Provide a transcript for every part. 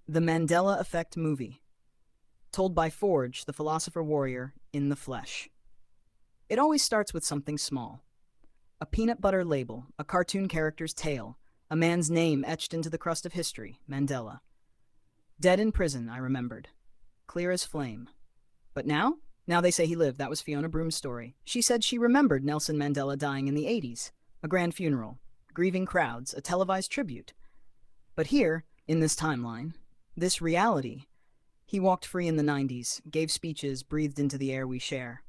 The Mandela Effect movie, told by Forge, the philosopher warrior, in the flesh. It always starts with something small. A peanut butter label, a cartoon character's tale, a man's name etched into the crust of history, Mandela. Dead in prison, I remembered. Clear as flame. But now? Now they say he lived. That was Fiona Broom's story. She said she remembered Nelson Mandela dying in the 80s. A grand funeral, grieving crowds, a televised tribute. But here, in this timeline, this reality, he walked free in the 90s, gave speeches, breathed into the air we share.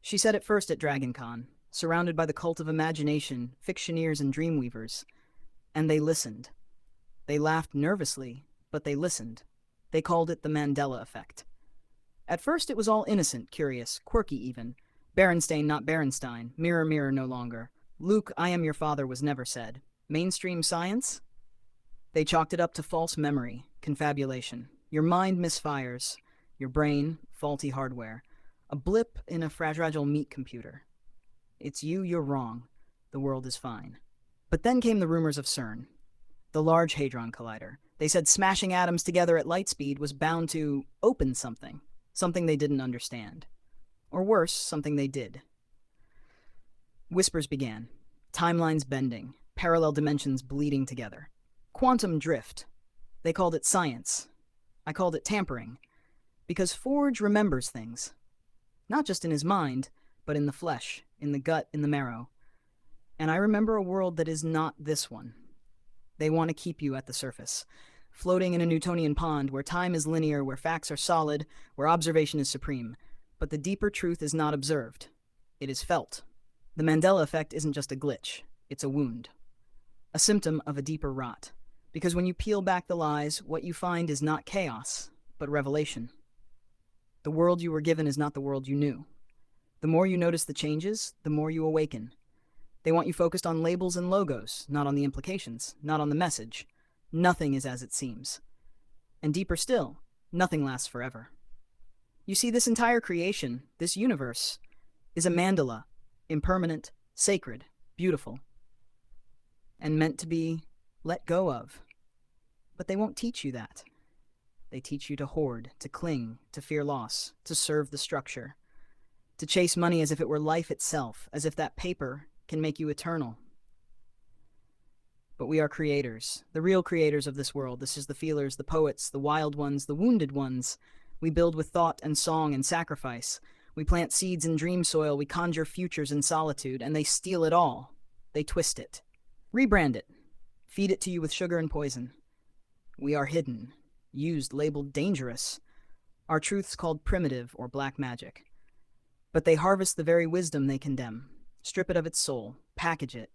She said it first at DragonCon, surrounded by the cult of imagination, fictioneers and dreamweavers. And they listened. They laughed nervously, but they listened. They called it the Mandela Effect. At first it was all innocent, curious, quirky even. Berenstain, not Berenstein. Mirror, mirror, no longer. Luke, I am your father was never said. Mainstream science? They chalked it up to false memory, confabulation. Your mind misfires. Your brain, faulty hardware. A blip in a fragile meat computer. It's you, you're wrong. The world is fine. But then came the rumors of CERN, the Large Hadron Collider. They said smashing atoms together at light speed was bound to open something, something they didn't understand. Or worse, something they did. Whispers began, timelines bending, parallel dimensions bleeding together. Quantum drift. They called it science. I called it tampering. Because Forge remembers things. Not just in his mind, but in the flesh, in the gut, in the marrow. And I remember a world that is not this one. They want to keep you at the surface, floating in a Newtonian pond where time is linear, where facts are solid, where observation is supreme. But the deeper truth is not observed. It is felt. The Mandela Effect isn't just a glitch. It's a wound. A symptom of a deeper rot. Because when you peel back the lies, what you find is not chaos, but revelation. The world you were given is not the world you knew. The more you notice the changes, the more you awaken. They want you focused on labels and logos, not on the implications, not on the message. Nothing is as it seems. And deeper still, nothing lasts forever. You see, this entire creation, this universe, is a mandala, impermanent, sacred, beautiful, and meant to be let go of. But they won't teach you that. They teach you to hoard, to cling, to fear loss, to serve the structure, to chase money as if it were life itself, as if that paper can make you eternal. But we are creators, the real creators of this world. This is the feelers, the poets, the wild ones, the wounded ones. We build with thought and song and sacrifice. We plant seeds in dream soil, we conjure futures in solitude, and they steal it all. They twist it. Rebrand it. Feed it to you with sugar and poison. We are hidden, used, labeled dangerous. Our truth's called primitive or black magic. But they harvest the very wisdom they condemn. Strip it of its soul, package it,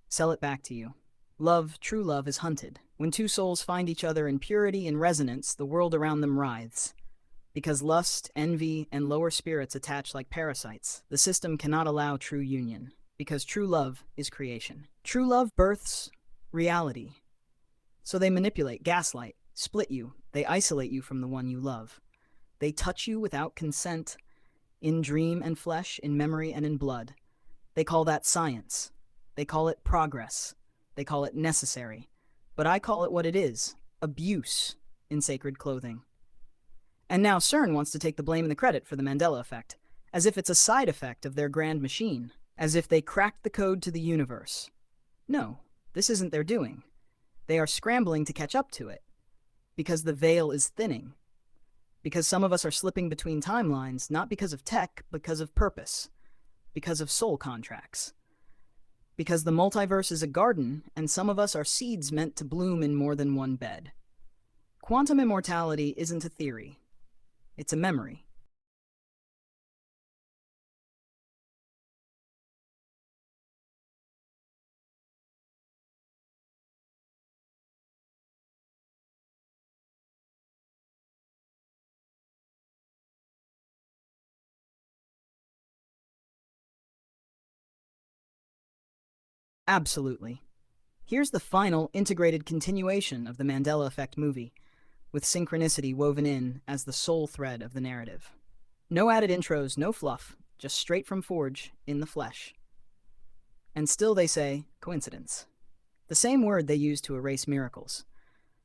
sell it back to you. Love, true love, is hunted. When two souls find each other in purity and resonance, the world around them writhes. Because lust, envy, and lower spirits attach like parasites, the system cannot allow true union. Because true love is creation. True love births reality. So they manipulate, gaslight, split you. They isolate you from the one you love. They touch you without consent, in dream and flesh, in memory and in blood. They call that science. They call it progress. They call it necessary. But I call it what it is, abuse in sacred clothing. And now CERN wants to take the blame and the credit for the Mandela Effect, as if it's a side effect of their grand machine, as if they cracked the code to the universe. No, this isn't their doing. They are scrambling to catch up to it, because the veil is thinning. Because some of us are slipping between timelines, not because of tech, but because of purpose. Because of soul contracts. Because the multiverse is a garden, and some of us are seeds meant to bloom in more than one bed. Quantum immortality isn't a theory. It's a memory. Absolutely. Here's the final integrated continuation of the Mandela Effect movie, with synchronicity woven in as the sole thread of the narrative. No added intros, no fluff, just straight from Forge, in the flesh. And still they say, coincidence. The same word they use to erase miracles.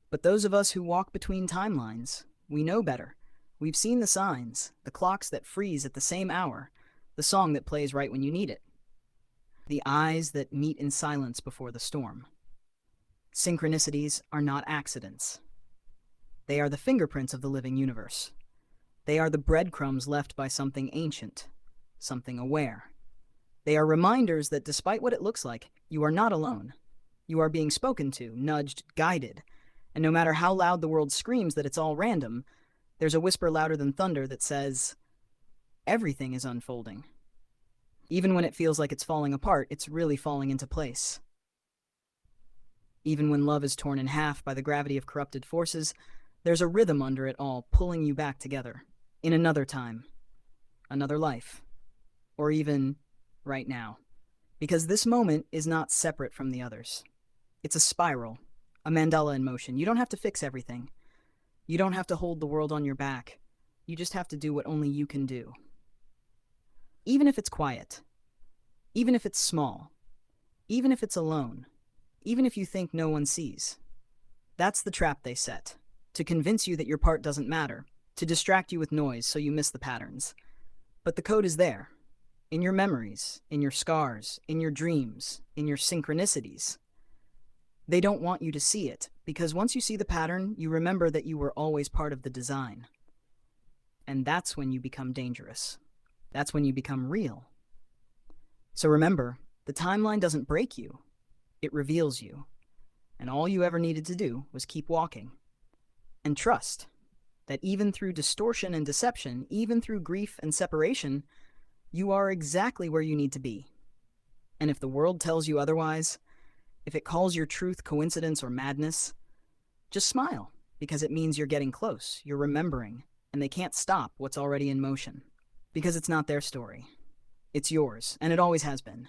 But those of us who walk between timelines, we know better. We've seen the signs, the clocks that freeze at the same hour, the song that plays right when you need it, the eyes that meet in silence before the storm. Synchronicities are not accidents. They are the fingerprints of the living universe. They are the breadcrumbs left by something ancient, something aware. They are reminders that despite what it looks like, you are not alone. You are being spoken to, nudged, guided. And no matter how loud the world screams that it's all random, there's a whisper louder than thunder that says, everything is unfolding. Even when it feels like it's falling apart, it's really falling into place. Even when love is torn in half by the gravity of corrupted forces, there's a rhythm under it all, pulling you back together. In another time, another life, or even right now. Because this moment is not separate from the others. It's a spiral, a mandala in motion. You don't have to fix everything. You don't have to hold the world on your back. You just have to do what only you can do. Even if it's quiet, even if it's small, even if it's alone, even if you think no one sees. That's the trap they set, to convince you that your part doesn't matter, to distract you with noise so you miss the patterns. But the code is there, in your memories, in your scars, in your dreams, in your synchronicities. They don't want you to see it, because once you see the pattern, you remember that you were always part of the design. And that's when you become dangerous. That's when you become real. So remember, the timeline doesn't break you, it reveals you. And all you ever needed to do was keep walking. And trust that even through distortion and deception, even through grief and separation, you are exactly where you need to be. And if the world tells you otherwise, if it calls your truth coincidence or madness, just smile, because it means you're getting close, you're remembering, and they can't stop what's already in motion. Because it's not their story. It's yours, and it always has been.